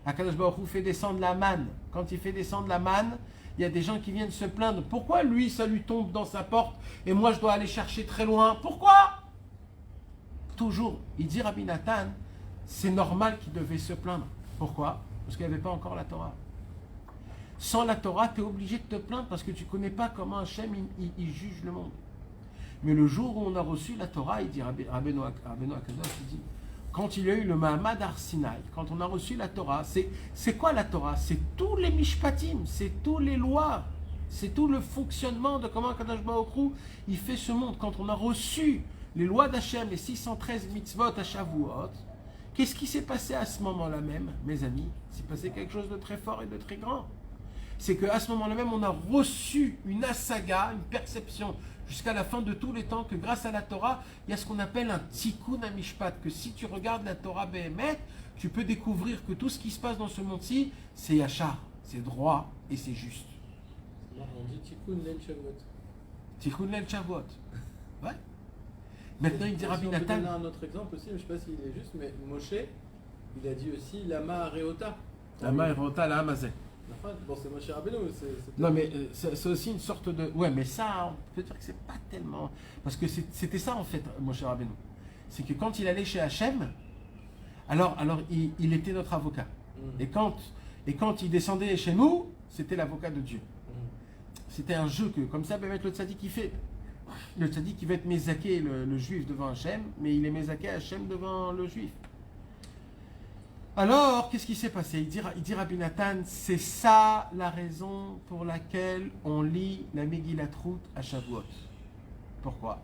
Akadosh Baruch Hu fait descendre la manne. Quand il fait descendre la manne, il y a des gens qui viennent se plaindre. Pourquoi lui, ça lui tombe dans sa porte et moi, je dois aller chercher très loin? Pourquoi? Toujours, il dit Rabbi Nathan, c'est normal qu'il devait se plaindre. Pourquoi? Parce qu'il n'y avait pas encore la Torah. Sans la Torah, tu es obligé de te plaindre parce que tu ne connais pas comment Hachem il juge le monde. Mais le jour où on a reçu la Torah, il dit Rabbeinu Akadosh, il dit, quand il y a eu le Mahamad Har Sinaï, quand on a reçu la Torah, c'est quoi la Torah? C'est tous les mishpatim, c'est tous les lois, c'est tout le fonctionnement de comment Akadosh Baruch Hu il fait ce monde. Quand on a reçu les lois d'Hachem, les 613 mitzvot à Shavuot, qu'est-ce qui s'est passé à ce moment-là même, mes amis? Il s'est passé quelque chose de très fort et de très grand. C'est qu'à ce moment-là même, on a reçu une asaga, une perception, jusqu'à la fin de tous les temps, que grâce à la Torah, il y a ce qu'on appelle un tikkun hamishpat, que si tu regardes la Torah Behemet, tu peux découvrir que tout ce qui se passe dans ce monde-ci, c'est yachar, c'est droit et c'est juste.
On dit Tikkun Leil Shavuot.
Tikkun Leil Shavuot. Ouais. Maintenant, il dit Rabbi Nathan.
On peut donner un autre exemple aussi, mais je ne sais pas s'il est juste, mais Moshe, il a dit aussi Lama Areota.
Lama Areota, la Hamazé.
Bon, c'est Moshe Rabbeinu, c'est...
Non, mais c'est aussi une sorte de... Ouais, mais ça, on peut dire que c'est pas tellement... Parce que c'était ça, en fait, Moshe Rabbeinu. C'est que quand il allait chez Hachem, alors il était notre avocat. Et quand il descendait chez nous, c'était l'avocat de Dieu. C'était un jeu que, comme ça, le tzaddik il fait. Le tzaddik il va être mézaké le juif devant Hachem, mais il est mézaké Hachem devant le juif. Alors, qu'est-ce qui s'est passé? Il dit Rabbi Nathan, c'est ça la raison pour laquelle on lit la Megillat Ruth à Shavuot. Pourquoi?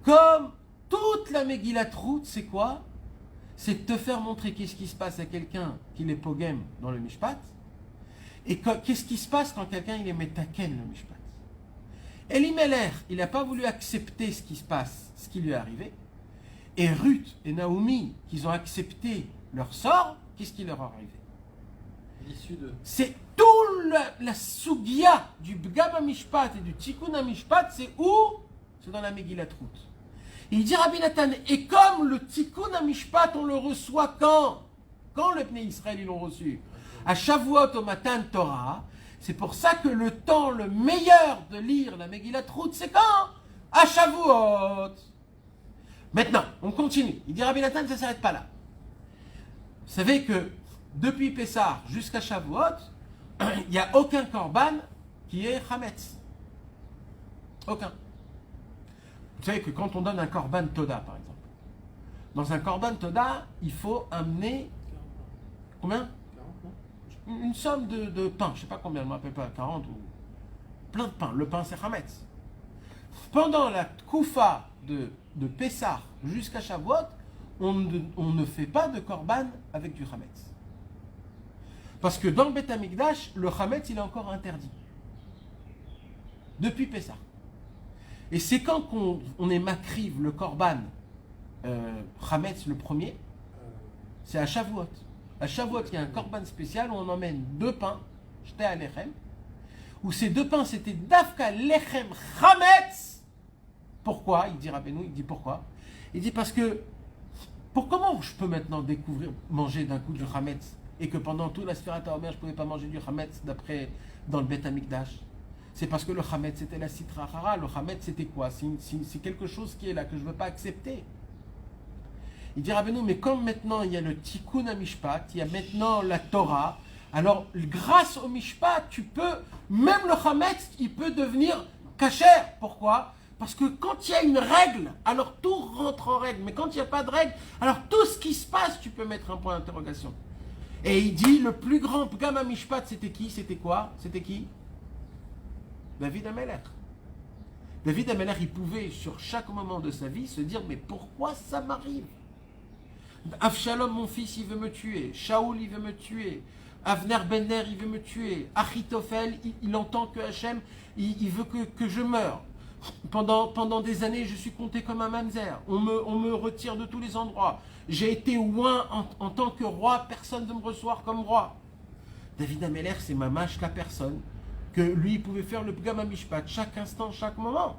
Comme toute la Megillat Ruth, c'est quoi? C'est de te faire montrer qu'est-ce qui se passe à quelqu'un qui est pogem dans le Mishpat, et qu'est-ce qui se passe quand quelqu'un il est metaken le Mishpat. Elimelech, il n'a pas voulu accepter ce qui se passe, ce qui lui est arrivé. Et Ruth et Naomi, qu'ils ont accepté leur sort, qu'est-ce qui leur est arrivé?
L'issue de...
C'est tout la sugia du Pgam HaMishpat et du Tikkun HaMishpat, c'est où? C'est dans la Megillat Ruth. Il dit Rabbi Nathan, et comme le Tikkun HaMishpat, on le reçoit quand? Quand le Pnei Israël, ils l'ont reçu? À Shavuot au Matan Torah. C'est pour ça que le temps le meilleur de lire la Megillat Ruth, c'est quand? À Shavuot. Maintenant, on continue. Il dit Rabbi Nathan, ça ne s'arrête pas là. Vous savez que depuis Pessah jusqu'à Shavuot, il n'y a aucun korban qui est Chametz. Aucun. Vous savez que quand on donne un korban Toda, par exemple, dans un korban Toda, il faut amener combien?
40, non?
Une somme de pain. Je ne sais pas combien, je ne me rappelle pas, 40 ou... Plein de pain. Le pain, c'est Chametz. Pendant la Koufa de Pessah jusqu'à Shavuot, on ne fait pas de korban avec du Chametz. Parce que dans le Beth Amikdash, le Chametz, il est encore interdit. Depuis Pessah. Et c'est quand on est makriv le korban Chametz le premier, c'est à Shavuot. À Shavuot, il y a un korban spécial où on emmène 2 pains, jeté à lechem, où ces 2 pains c'était dafka lechem Chametz. Pourquoi? Il dit Rabbeinu, il dit pourquoi? Il dit parce que, comment je peux maintenant manger d'un coup du Chametz, et que pendant toute la Sfirat HaOmer, je ne pouvais pas manger du Chametz dans le Beth Amikdash? C'est parce que le Chametz c'était la Sitra Hara. Le Chametz c'était quoi? C'est quelque chose qui est là, que je ne veux pas accepter. Il dit Rabbeinu, mais comme maintenant il y a le Tikkun HaMishpat, il y a maintenant la Torah, alors grâce au Mishpat, même le Chametz, il peut devenir kasher. Pourquoi? Parce que quand il y a une règle, alors tout rentre en règle. Mais quand il n'y a pas de règle, alors tout ce qui se passe, tu peux mettre un point d'interrogation. Et il dit, le plus grand Pgam HaMishpat, c'était qui? C'était quoi? C'était qui? David HaMelech. David HaMelech, il pouvait, sur chaque moment de sa vie, se dire, mais pourquoi ça m'arrive? Avshalom, mon fils, il veut me tuer. Shaoul, il veut me tuer. Avner Ben-Ner, il veut me tuer. Achitophel, il entend que Hachem, il veut que je meure. Pendant des années, je suis compté comme un mamzer. On me retire de tous les endroits. J'ai été loin en tant que roi. Personne ne me reçoit comme roi. David HaMelech, c'est mamash la personne que lui, il pouvait faire le Pgam HaMishpat chaque instant, chaque moment.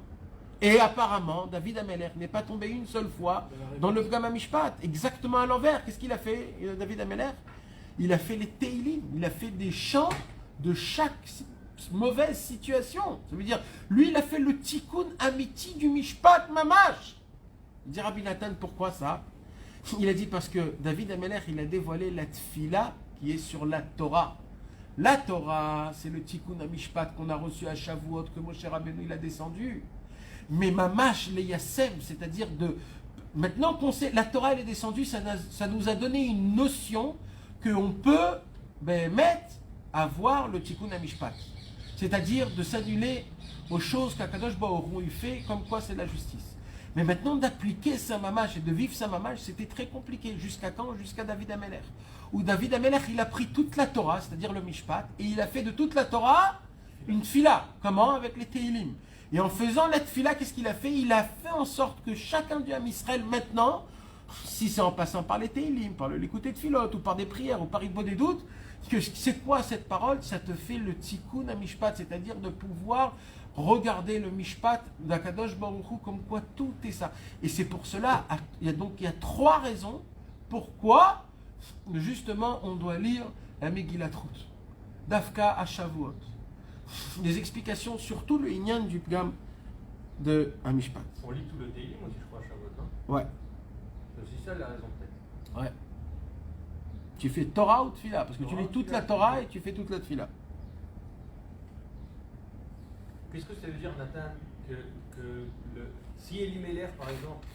Et apparemment, David HaMelech n'est pas tombé une seule fois dans le Pgam HaMishpat. Exactement à l'envers. Qu'est-ce qu'il a fait, David HaMelech? Il a fait les Teilim. Il a fait des chants de chaque mauvaise situation. Ça veut dire, lui, il a fait le tikkun amiti du mishpat mamash. Il dit Rabbi Nathan, pourquoi ça? Il a dit parce que David HaMelech, il a dévoilé la tfila qui est sur la Torah. La Torah, c'est le tikkun amishpat qu'on a reçu à Shavuot, que Moshe Rabbeinu, il a descendu. Mais mamash, le yassem, c'est-à-dire de... Maintenant qu'on sait, la Torah, elle est descendue, ça nous a donné une notion qu'on peut mettre à voir le tikkun amishpat. C'est-à-dire de s'annuler aux choses qu'Akadosh Baruch Hu fait, comme quoi c'est la justice. Mais maintenant d'appliquer sa mamash et de vivre sa mamash, c'était très compliqué. Jusqu'à quand? Jusqu'à David HaMelech. Où David HaMelech, il a pris toute la Torah, c'est-à-dire le Mishpat, et il a fait de toute la Torah une tfila. Comment? Avec les Teilim. Et en faisant la tfila, qu'est-ce qu'il a fait? Il a fait en sorte que chacun du Ham Israël, maintenant, si c'est en passant par les Teilim, par l'écouter de Philot, ou par des prières, ou par Ibod des doutes, que c'est quoi cette parole? Ça te fait le tikkun à mishpat, c'est-à-dire de pouvoir regarder le mishpat d'Akadosh Baruch Hu, comme quoi tout est ça. Et c'est pour cela, il y a 3 raisons pourquoi, justement, on doit lire la Megillat Ruth. Dafka à Shavuot. Des explications sur tout le inyan du Pgam de Hamishpat.
On lit tout le Tehillim aussi, je crois, à Shavuot, non?
Ouais.
C'est aussi ça la raison, peut-être.
Ouais. Tu fais Torah ou Tfila? Parce que tu
Torah
lis
ou
toute
Tfila.
la Torah et tu fais toute la Tfila.
Qu'est-ce que ça veut dire, Nathan, si Elimelech, par exemple,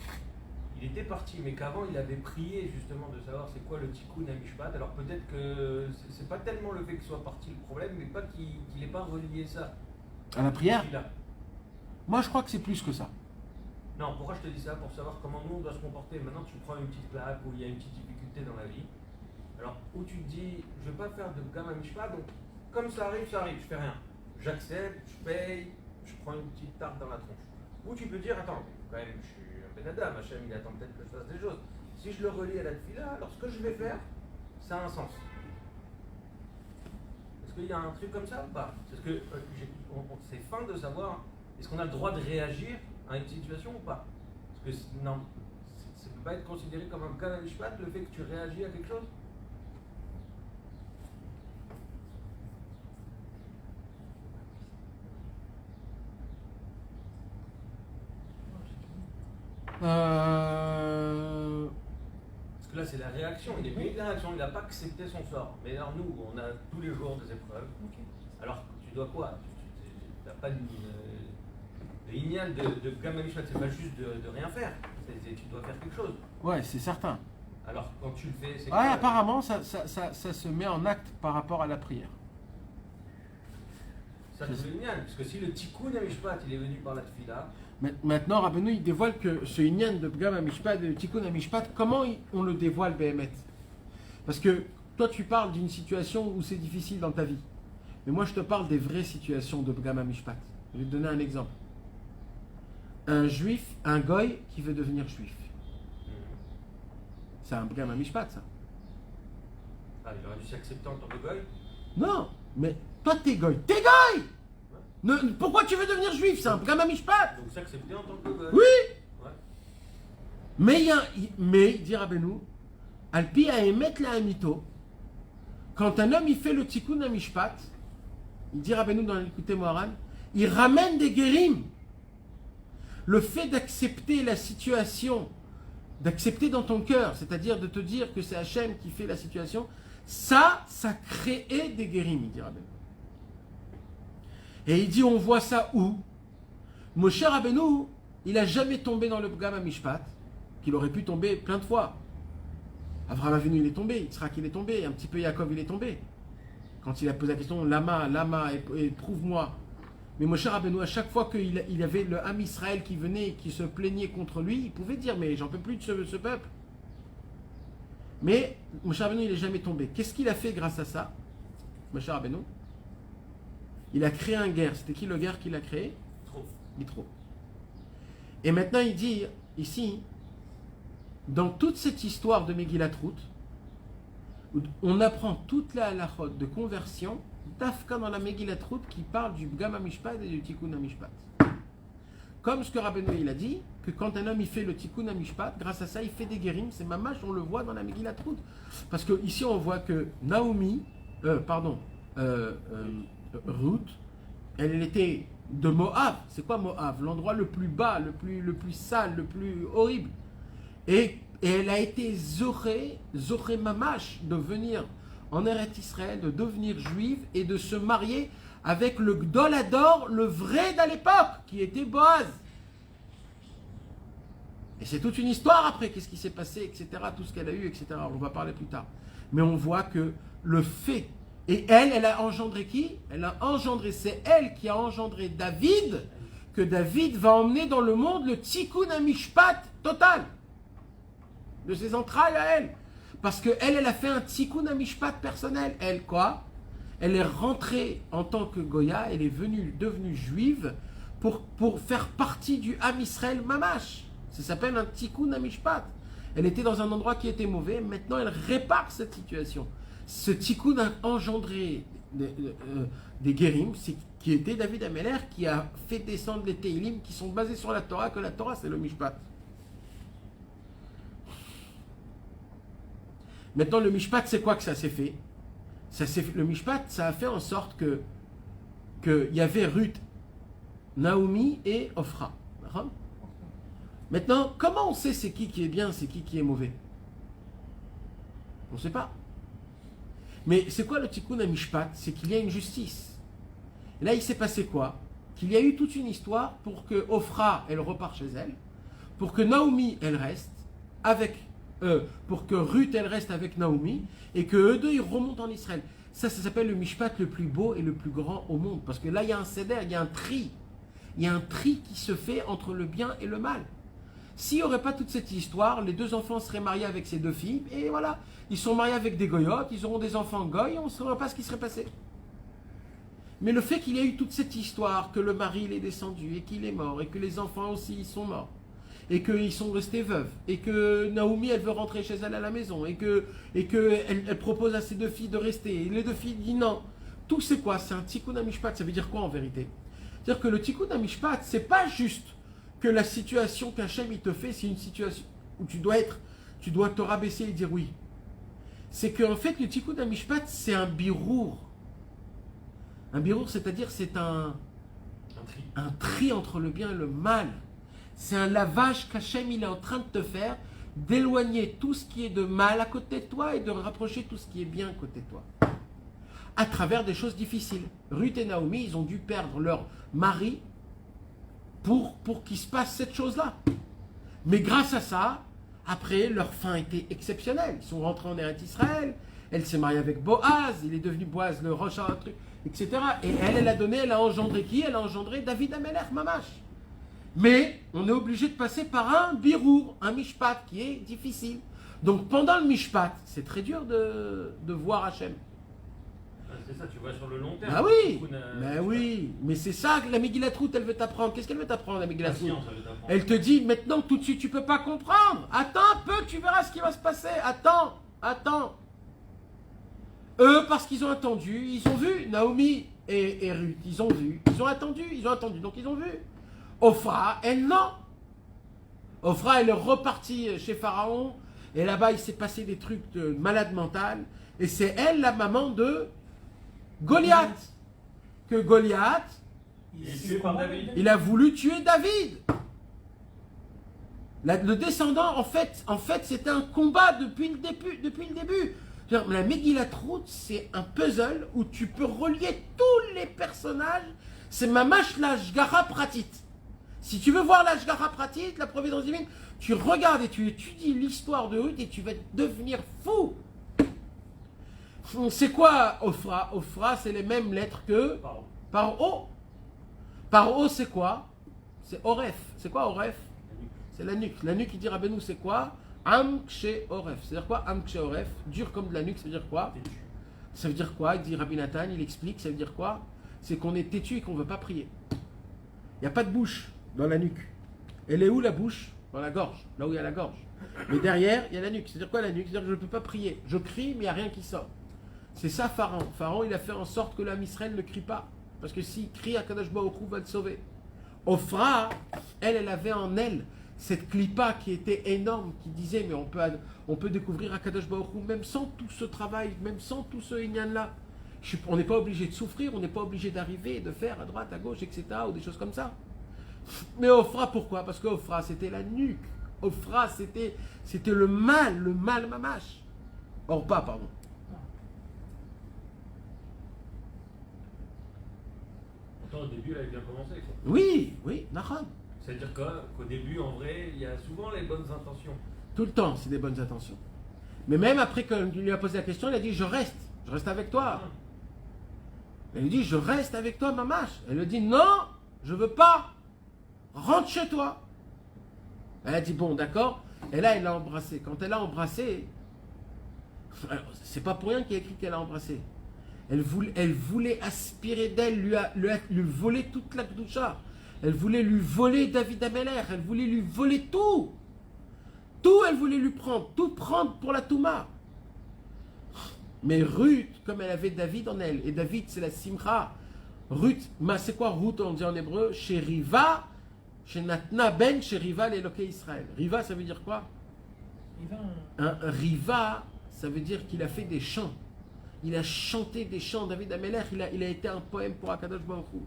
il était parti, mais qu'avant il avait prié justement de savoir c'est quoi le tikkun à Mishpat, alors peut-être que c'est pas tellement le fait qu'il soit parti le problème, mais pas qu'il n'ait pas relié ça
À la prière?
Tfila.
Moi, je crois que c'est plus que ça.
Non, pourquoi je te dis ça? Pour savoir comment nous on doit se comporter. Maintenant, tu prends une petite plaque où il y a une petite difficulté dans la vie. Alors, où tu te dis, je vais pas faire de Pgam HaMishpat, donc comme ça arrive, je fais rien. J'accepte, je paye, je prends une petite tarte dans la tronche. Ou tu peux dire, attends, quand même, je suis un Ben Adam, Hachem, il attend peut-être que je fasse des choses. Si je le relie à la tfila, alors ce que je vais faire, ça a un sens. Est-ce qu'il y a un truc comme ça ou pas? Parce que c'est fin de savoir, est-ce qu'on a le droit de réagir à une situation ou pas? Parce que non, ça ne peut pas être considéré comme un Pgam HaMishpat, le fait que tu réagis à quelque chose? Parce que là, c'est la réaction. Il n'est pas de la réaction, il n'a pas accepté son sort. Mais alors, nous, on a tous les jours des épreuves. Alors, tu dois quoi? Tu n'as pas de inyan de Pgam HaMishpat, c'est pas juste de rien faire. Tu dois faire quelque chose.
Ouais, c'est certain.
Alors, quand tu le fais, c'est
Ouais,
quoi?
apparemment, ça se met en acte par rapport à la prière.
Ça, c'est le inyan. Parce que si le tikkun HaMishpat, il est venu par la tfila.
Maintenant, Rabbeinu, il dévoile que ce inyan de Pgam HaMishpat, de Tikkun HaMishpat, comment on le dévoile, Béhémet? Parce que toi, tu parles d'une situation où c'est difficile dans ta vie. Mais moi, je te parle des vraies situations de Pgam HaMishpat. Je vais te donner un exemple. Un juif, un goy qui veut devenir juif. C'est un Pgam HaMishpat, ça.
Ah, il aurait dû s'accepter en tant que goy.
Non, mais toi, t'es goy. T'es goy! Pourquoi tu veux devenir juif? C'est un Pgam HaMishpat.
Donc s'accepter en tant que goy.
Oui!
Ouais.
Mais, dit Rabbeinu, Alpi a émet la amito, quand un homme il fait le tikkun HaMishpat, il dit Rabbeinu dans l'écouté Moharan, il ramène des guérim. Le fait d'accepter la situation, d'accepter dans ton cœur, c'est-à-dire de te dire que c'est Hachem qui fait la situation, ça crée des guérim, il dit Rabbeinu. Et il dit, on voit ça où? Moshe Rabbeinu, il n'a jamais tombé dans le Pgam HaMishpat, qu'il aurait pu tomber plein de fois. Avraham Avinu, il est tombé, Yitzhak, il est tombé, un petit peu Yaakov, il est tombé. Quand il a posé la question, Lama, et prouve-moi. Mais Moshe Rabbeinu, à chaque fois qu'il y avait le Ham Israël qui venait, qui se plaignait contre lui, il pouvait dire, mais j'en peux plus de ce peuple. Mais Moshe Rabbeinu, il n'est jamais tombé. Qu'est-ce qu'il a fait grâce à ça, Moshe Rabbeinu? Il a créé un guerre. C'était qui le guerre qu'il a créé? Yitro. Et maintenant, il dit, ici, dans toute cette histoire de Megillat Ruth, on apprend toute la halachot de conversion d'Afka dans la Megillat Ruth qui parle du Pgam HaMishpat et du Tikkun HaMishpat. Comme ce que Rabbeinu il a dit, que quand un homme il fait le Tikkun HaMishpat, grâce à ça il fait des guérim, c'est mamash, on le voit dans la Megillat Ruth. Parce que ici on voit que Ruth, elle était de Moab. C'est quoi Moab? L'endroit le plus bas, le plus sale, le plus horrible. Et elle a été zoré mamash de venir en Eretz Israël, de devenir juive et de se marier avec le Gdol Hador, le vrai d'à l'époque, qui était Boaz. Et c'est toute une histoire après, qu'est-ce qui s'est passé, etc., tout ce qu'elle a eu, etc. On va parler plus tard. Mais on voit que le fait, et elle a engendré qui? C'est elle qui a engendré David, que David va emmener dans le monde le Tikkun HaMishpat total. De ses entrailles à elle. Parce qu'elle a fait un Tikkun HaMishpat personnel. Elle, quoi? Elle est rentrée en tant que Goya, elle est devenue juive pour faire partie du Ham Israël Mamash. Ça s'appelle un Tikkun HaMishpat. Elle était dans un endroit qui était mauvais, maintenant elle répare cette situation. Ce Tikkun a engendré des Guérim, qui était David Ameler, qui a fait descendre les Teilim qui sont basés sur la Torah, que la Torah c'est le Mishpat. Maintenant, le Mishpat, c'est quoi que ça s'est fait? Le Mishpat, ça a fait en sorte qu'il y avait Ruth, Naomi et Ophra. Maintenant, comment on sait c'est qui est bien, c'est qui est mauvais? On ne sait pas. Mais c'est quoi le Tikkun HaMishpat? C'est qu'il y a une justice. Et là, il s'est passé quoi? Qu'il y a eu toute une histoire pour que Ophra, elle repart chez elle, pour que Naomi, elle reste avec pour que Ruth elle reste avec Naomi et que eux deux ils remontent en Israël. Ça s'appelle le Mishpat le plus beau et le plus grand au monde, parce que là il y a un seder, il y a un tri, qui se fait entre le bien et le mal. S'il n'y aurait pas toute cette histoire, les deux enfants seraient mariés avec ces deux filles et voilà, ils sont mariés avec des goyotes, ils auront des enfants goy, on ne saurait pas ce qui serait passé. Mais le fait qu'il y a eu toute cette histoire, que le mari il est descendu et qu'il est mort et que les enfants aussi ils sont morts, et qu'ils sont restés veuves, et que Naomi elle veut rentrer chez elle à la maison, et que elle propose à ses deux filles de rester, et les deux filles disent non. Tout c'est quoi? C'est un Tikkun HaMishpat. Ça veut dire quoi en vérité? C'est-à-dire que le Tikkun HaMishpat, c'est pas juste que la situation qu'Hachem il te fait, c'est une situation où tu dois te rabaisser et dire oui. C'est qu'en fait le Tikkun HaMishpat c'est un birour. Un birour, c'est-à-dire c'est un tri entre le bien et le mal. C'est un lavage qu'Hachem il est en train de te faire, d'éloigner tout ce qui est de mal à côté de toi et de rapprocher tout ce qui est bien à côté de toi. À travers des choses difficiles. Ruth et Naomi, ils ont dû perdre leur mari pour qu'il se passe cette chose-là. Mais grâce à ça, après, leur fin était exceptionnelle. Ils sont rentrés en Eretz Israël, elle s'est mariée avec Boaz, il est devenu Boaz le Rosh, etc. Et elle a engendré qui? Elle a engendré David Ameler, Mamash. Mais on est obligé de passer par un birour, un mishpat qui est difficile. Donc pendant le mishpat, c'est très dur de voir Hachem.
C'est ça, tu vois sur le long terme.
Ah oui, mais c'est ça que la Megillat Ruth, elle veut t'apprendre. Qu'est-ce qu'elle veut t'apprendre, la Megillat Ruth? Elle te dit maintenant tout de suite, tu peux pas comprendre. Attends un peu, tu verras ce qui va se passer. Attends. Eux, parce qu'ils ont attendu, ils ont vu Naomi et Ruth, ils ont attendu, donc ils ont vu. Ophra, elle non. Ophra, elle est repartie chez Pharaon. Et là-bas, il s'est passé des trucs de malade mental. Et c'est elle, la maman de Goliath. Que Goliath, il a voulu tuer David. Le descendant, en fait c'était un combat depuis le début. La Megillat Ruth, c'est un puzzle où tu peux relier tous les personnages. C'est mamash la shgara pratit. Si tu veux voir l'Ashgacha Pratit, la providence divine, tu regardes et tu étudies l'histoire de Ruth et tu vas devenir fou. C'est quoi Ophra? Ophra, c'est les mêmes lettres que
Pardon.
Paro. Paro, c'est quoi? C'est Oref. C'est quoi Oref? C'est la nuque. La nuque, il dit Rabbeinu, c'est quoi? Amkshe Oref. C'est-à-dire quoi? Amkshe Oref. Dur comme de la nuque, ça veut dire quoi?
Têtu.
Ça veut dire quoi? Il dit Rabbi Nathan, il explique, ça veut dire quoi? C'est qu'on est têtu et qu'on ne veut pas prier. Il n'y a pas de bouche dans la nuque. Elle est où la bouche? Dans la gorge, là où il y a la gorge. Mais derrière, il y a la nuque. C'est-à-dire quoi la nuque? C'est-à-dire que je ne peux pas prier. Je crie, mais il n'y a rien qui sort. C'est ça Pharaon. Pharaon, il a fait en sorte que l'âme Israël ne crie pas. Parce que s'il crie, Akadosh Baruch Hu va le sauver. Ophra, elle avait en elle cette clipa qui était énorme, qui disait, mais on peut découvrir Akadosh Baruch Hu même sans tout ce travail, même sans tout ce inyan-là. On n'est pas obligé de souffrir, on n'est pas obligé d'arriver et de faire à droite, à gauche, etc. ou des choses comme ça. Mais Ophra, pourquoi? Parce que Ophra, c'était la nuque. Ophra, c'était le mal mamache. Orpa, pardon.
Pourtant, au début, elle avait bien commencé. Quoi.
Oui, Nahon.
C'est-à-dire qu'au début, en vrai, il y a souvent les bonnes intentions.
Tout le temps, c'est des bonnes intentions. Mais même après qu'il lui a posé la question, il a dit, je reste avec toi. Elle lui dit, je reste avec toi, mamache. Elle lui dit, non, je veux pas. Rentre chez toi. Elle a dit, bon, d'accord. Et là, elle l'a embrassé. Quand elle a embrassé, c'est pas pour rien qu'il y a écrit qu'elle a embrassé. Elle voulait aspirer d'elle, lui voler toute la Kedusha. Elle voulait lui voler David Ameler. Elle voulait lui voler tout. Tout, elle voulait lui prendre. Tout prendre pour la Touma. Mais Ruth, comme elle avait David en elle, et David, c'est la Simcha. Ruth, c'est quoi Ruth, on dit en hébreu? Chez Riva, chez Natna Ben, chez Riva, l'éloqué Israël. Riva, ça veut dire quoi? Riva, ça veut dire qu'il a fait des chants. Il a chanté des chants. David Ameler, il a été un poème pour Akadosh Baruch Hu.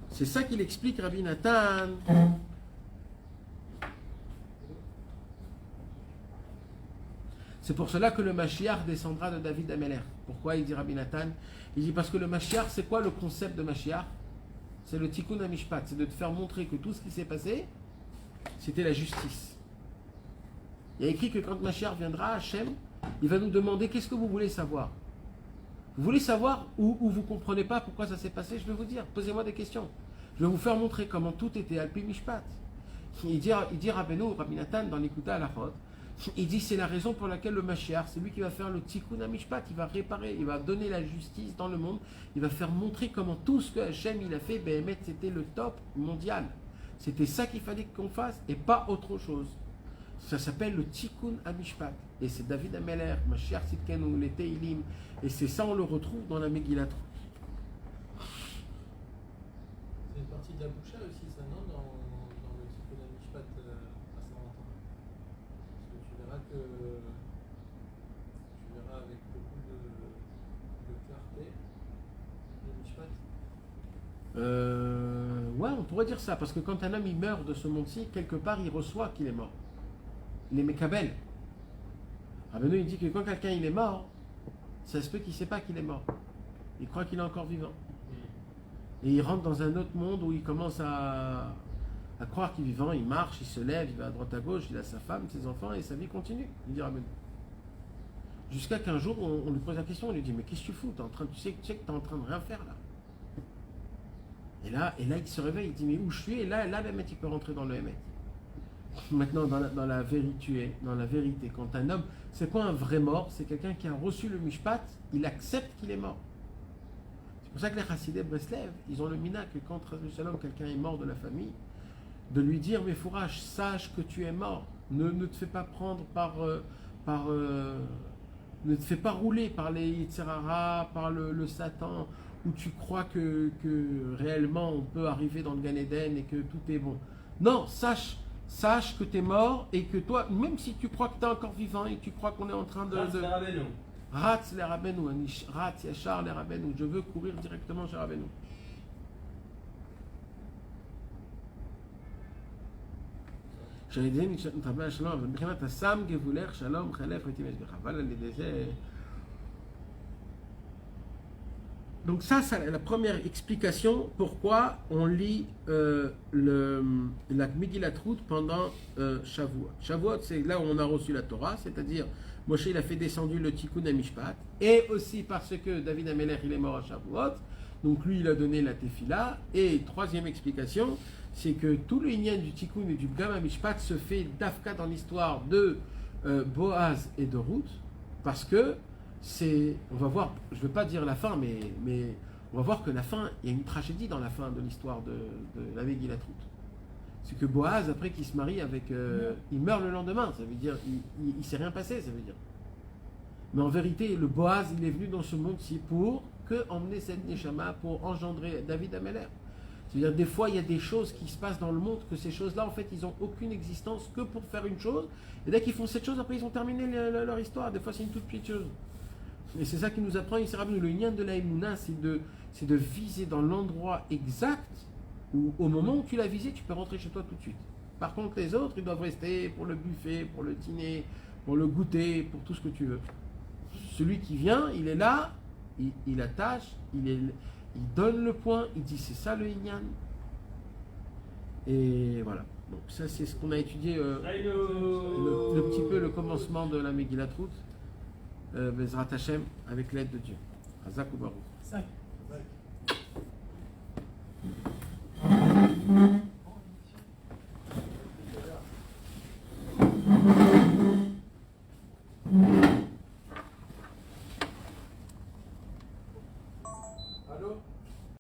C'est ça qu'il explique, Rabbi Nathan. C'est pour cela que le Mashiach descendra de David Ameler. Pourquoi il dit Rabbi Nathan? Il dit parce que le Mashiach, c'est quoi le concept de Mashiach? C'est le Tikkun HaMishpat. C'est de te faire montrer que tout ce qui s'est passé, c'était la justice. Il y a écrit que quand Mashiach viendra, Hachem, il va nous demander qu'est-ce que vous voulez savoir. Vous voulez savoir où vous ne comprenez pas pourquoi ça s'est passé? Je vais vous dire, posez-moi des questions. Je vais vous faire montrer comment tout était Alpi Mishpat. Il dit Rabbi Nathan dans l'Ikuta Alachot, il dit c'est la raison pour laquelle le Mashiach, c'est lui qui va faire le Tikkun HaMishpat, il va réparer, il va donner la justice dans le monde, il va faire montrer comment tout ce que Hachem il a fait, c'était le top mondial. C'était ça qu'il fallait qu'on fasse et pas autre chose. Ça s'appelle le Tikkun HaMishpat. Et c'est David Ameler, Mashiach Tzidkenu, les Teilim. Et c'est ça, on le retrouve dans la Megillat.
C'est une partie de la boucha aussi, ça, non? Dans le Tikkun HaMishpat à Saint-Valentin. Parce que tu verras avec beaucoup de clarté le Mishpat.
Ouais, on pourrait dire ça. Parce que quand un homme il meurt de ce monde-ci, quelque part, il reçoit qu'il est mort. Il est Mekabel. Rabbeinu, il dit que quand quelqu'un il est mort, ça se peut qu'il ne sait pas qu'il est mort. Il croit qu'il est encore vivant. Et il rentre dans un autre monde où il commence à croire qu'il est vivant, il marche, il se lève, il va à droite à gauche, il a sa femme, ses enfants et sa vie continue. Il dit Rabbeinu. Jusqu'à qu'un jour, on lui pose la question, on lui dit mais qu'est-ce que tu fous? Tu sais que tu es en train de rien faire là. Et là, il se réveille, il dit mais où je suis? Et là, même, il peut rentrer dans le Hémet. Maintenant, dans la vérité, quand un homme, c'est quoi un vrai mort? C'est quelqu'un qui a reçu le mishpat, il accepte qu'il est mort. C'est pour ça que les Chassidés Breslev, ils ont le mina que quand quelqu'un est mort de la famille, de lui dire mais fourrage, sache que tu es mort, ne te fais pas prendre ne te fais pas rouler par les Yitzhara, par le Satan, où tu crois que réellement on peut arriver dans le Gan Eden et que tout est bon. Non, sache que tu es mort et que toi, même si tu crois que tu es encore vivant et tu crois qu'on est en train de... Ratz les Rabbeinu, Ratz Yachar les Rabbeinu, je veux courir directement chez Rabbeinu. שהידיעים נתרבה השלום, אבל מבחינת הסם גבולך שלום חלף ראיתי משגחה. אבל על ידי זה Donc ça, c'est la première explication pourquoi on lit la Megillat Ruth pendant Shavuot. Shavuot, c'est là où on a reçu la Torah, c'est-à-dire Moshe il a fait descendre le Tikkun HaMishpat, et aussi parce que David HaMelech il est mort à Shavuot, donc lui il a donné la Tefila. Et troisième explication, c'est que tout le Inyan du Tikkun et du Pgam HaMishpat se fait d'Afka dans l'histoire de Boaz et de Ruth, parce que on va voir, je ne veux pas dire la fin, mais on va voir que la fin, il y a une tragédie dans la fin de l'histoire de la Megillat Ruth. C'est que Boaz, après qu'il se marie avec, il meurt le lendemain, ça veut dire, il ne s'est rien passé, ça veut dire. Mais en vérité, le Boaz, il est venu dans ce monde-ci pour emmener cette Neshama, pour engendrer David HaMelech. C'est-à-dire, des fois, il y a des choses qui se passent dans le monde, que ces choses-là, en fait, ils n'ont aucune existence que pour faire une chose. Et dès qu'ils font cette chose, après, ils ont terminé leur histoire. Des fois, c'est une toute petite chose. Et c'est ça qui nous apprend ici, le lien de la Emouna, c'est de viser dans l'endroit exact où, au moment où tu l'as visé, tu peux rentrer chez toi tout de suite. Par contre, les autres, ils doivent rester pour le buffet, pour le dîner, pour le goûter, pour tout ce que tu veux. Celui qui vient, il est là, il attache, il donne le point, il dit c'est ça le Inyan. Et voilà. Donc ça, c'est ce qu'on a étudié, le petit peu le commencement de la Megillat Ruth. Bezrat Hashem, avec l'aide de Dieu. Hazak ou Baruch.